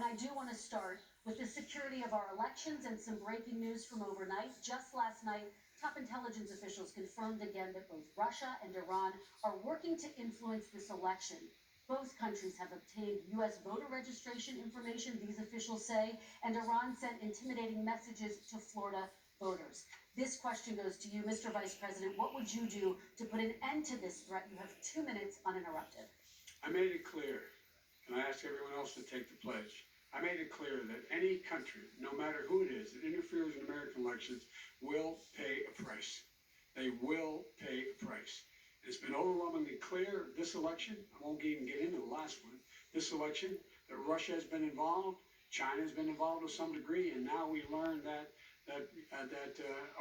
I do want to start with the security of our elections and some breaking news from overnight. Just last night, top intelligence officials confirmed again that both Russia and Iran are working to influence this election. Both countries have obtained U.S. voter registration information, these officials say, and Iran sent intimidating messages to Florida voters. This question goes to you, Mr. Vice President. What would you do to put an end to this threat? You have 2 minutes uninterrupted. I made it clear, and I ask everyone else to take the pledge. I made it clear that any country, no matter who it is, that interferes in American elections will pay a price. They will pay a price. It's been overwhelmingly clear this election, I won't even get into the last one, this election, that Russia has been involved, China has been involved to some degree, and now we learn that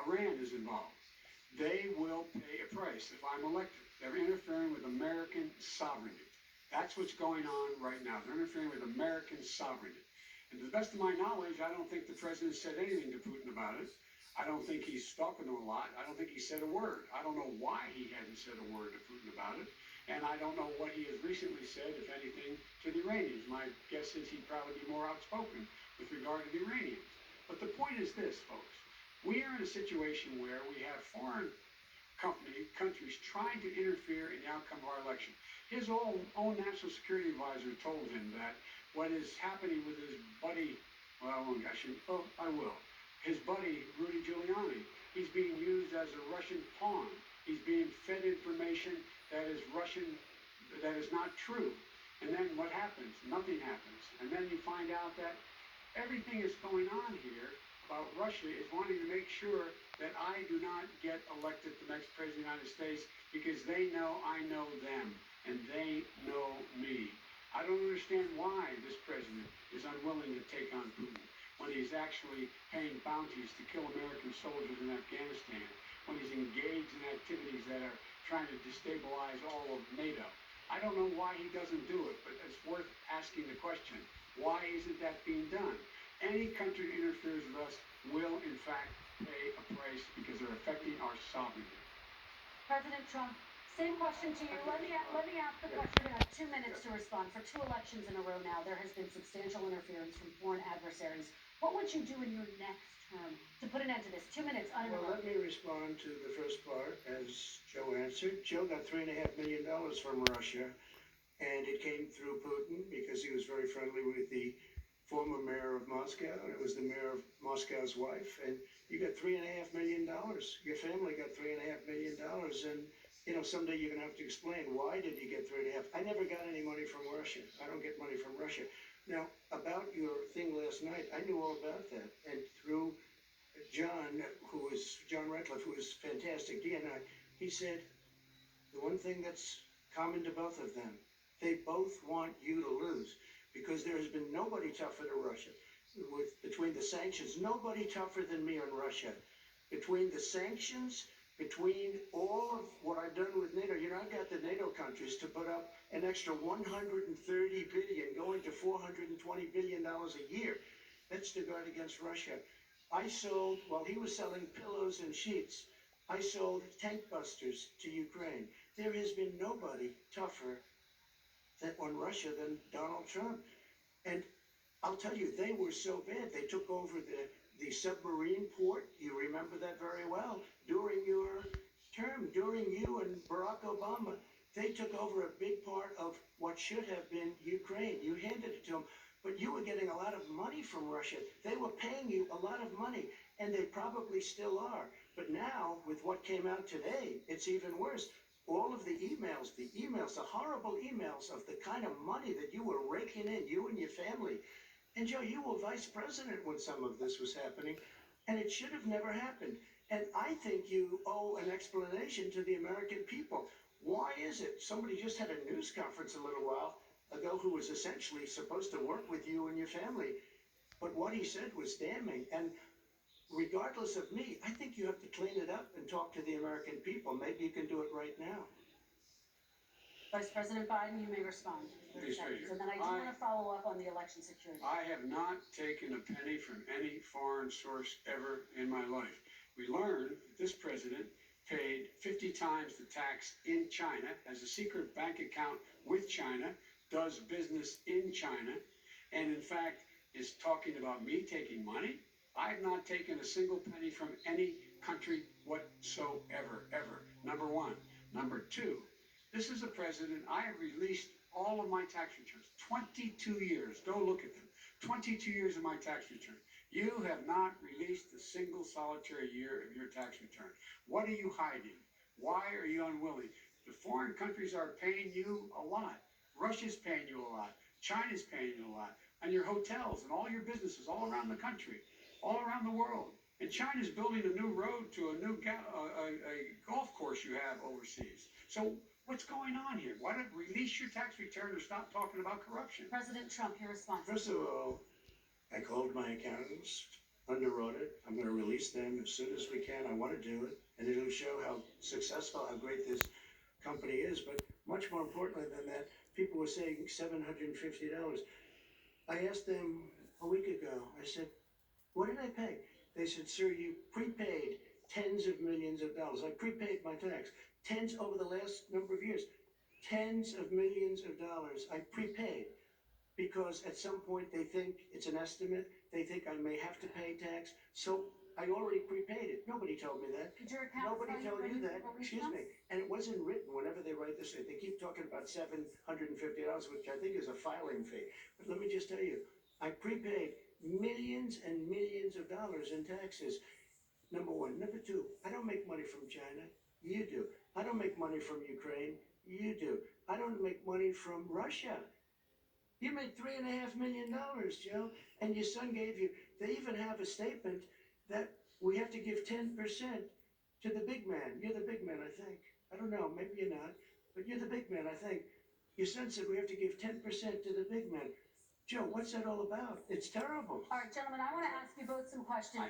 Iran is involved. They will pay a price if I'm elected. They're interfering with American sovereignty. That's what's going on right now. They're interfering with American sovereignty. And to the best of my knowledge, I don't think the president said anything to Putin about it. I don't think he's talking to him a lot. I don't think he said a word. I don't know why he hadn't said a word to Putin about it. And I don't know what he has recently said, if anything, to the Iranians. My guess is he'd probably be more outspoken with regard to the Iranians. But the point is this, folks. We are in a situation where we have foreign countries trying to interfere in the outcome of our election. His own national security advisor told him that what is happening with his buddy, his buddy, Rudy Giuliani, he's being used as a Russian pawn. He's being fed information that is Russian, that is not true. And then what happens? Nothing happens. And then you find out that everything that's going on here about Russia is wanting to make sure that I do not get elected the next president of the United States because they know I know them and they know me. I don't understand why this president is unwilling to take on Putin when he's actually paying bounties to kill American soldiers in Afghanistan, when he's engaged in activities that are trying to destabilize all of NATO. I don't know why he doesn't do it, but it's worth asking the question, why isn't that being done? Any country that interferes with us will, in fact, pay a price because they're affecting our sovereignty. President Trump, same question to you. Let me ask the question. You have 2 minutes to respond. For 2 elections in a row now, there has been substantial interference from foreign adversaries. What would you do in your next term to put an end to this? 2 minutes uninterrupted. Well, let me respond to the first part, as Joe answered. Joe got $3.5 million from Russia, and it came through Putin because he was very friendly with the former mayor of Moscow, and it was the mayor of Moscow's wife, and you got $3.5 million. Your family got $3.5 million, and someday you're gonna have to explain why did you get 3.5. I never got any money from Russia. I don't get money from Russia. Now, about your thing last night, I knew all about that, and through John Ratcliffe, who is fantastic, DNI, he said the one thing that's common to both of them, they both want you to lose. Because there has been nobody tougher to Russia. Between the sanctions, nobody tougher than me on Russia. Between the sanctions, between all of what I've done with NATO, I've got the NATO countries to put up an extra $130 billion, going to $420 billion a year. That's to guard against Russia. I sold, while he was selling pillows and sheets, I sold tank busters to Ukraine. There has been nobody tougher on Russia than Donald Trump. And I'll tell you, they were so bad. They took over the submarine port. You remember that very well. During your term, during you and Barack Obama, they took over a big part of what should have been Ukraine. You handed it to them, but you were getting a lot of money from Russia. They were paying you a lot of money, and they probably still are. But now, with what came out today, it's even worse. All of the emails, the horrible emails of the kind of money that you were raking in, you and your family. And Joe, you were vice president when some of this was happening, and it should have never happened. And I think you owe an explanation to the American people. Why is it? Somebody just had a news conference a little while ago who was essentially supposed to work with you and your family. But what he said was damning. And regardless of me, I think you have to clean it up and talk to the American people. Maybe you can do it right now. Vice President Biden, you may respond. And then I do want to follow up on the election security. I have not taken a penny from any foreign source ever in my life. We learned that this president paid 50 times the tax in China, has a secret bank account with China, does business in China, and in fact is talking about me taking money. I have not taken a single penny from any country whatsoever, ever. Number one. Number two, this is a president, I have released all of my tax returns. 22 years. Go look at them. 22 years of my tax return. You have not released a single solitary year of your tax return. What are you hiding? Why are you unwilling? The foreign countries are paying you a lot. Russia's paying you a lot. China's paying you a lot. And your hotels and all your businesses all around the country, all around the world. And China's building a new road to a new a golf course you have overseas. So what's going on here? Why don't release your tax return or stop talking about corruption? President Trump, your response. First of all, I called my accountants, underwrote it. I'm going to release them as soon as we can. I want to do it, and it'll show how successful, how great this company is. But much more importantly than that, people were saying $750. I asked them a week ago, I said, what did I pay? They said, sir, you prepaid tens of millions of dollars. I prepaid my tax. Tens over the last number of years. Tens of millions of dollars I prepaid. Because at some point they think it's an estimate, they think I may have to pay tax, so I already prepaid it. Nobody told me that. Did your account Nobody tell told you that. when you Excuse me. And it wasn't written whenever they write this. They keep talking about $750, which I think is a filing fee. But let me just tell you, I prepaid millions and millions of dollars in taxes. Number one. Number two, I don't make money from China. You do. I don't make money from Ukraine. You do. I don't make money from Russia. You made $3.5 million, Joe, and your son gave you. They even have a statement that we have to give 10% to the big man. You're the big man, I think. I don't know, maybe you're not, but you're the big man, I think. Your son said we have to give 10% to the big man. Joe, what's that all about? It's terrible. All right, gentlemen, I want to ask you both some questions.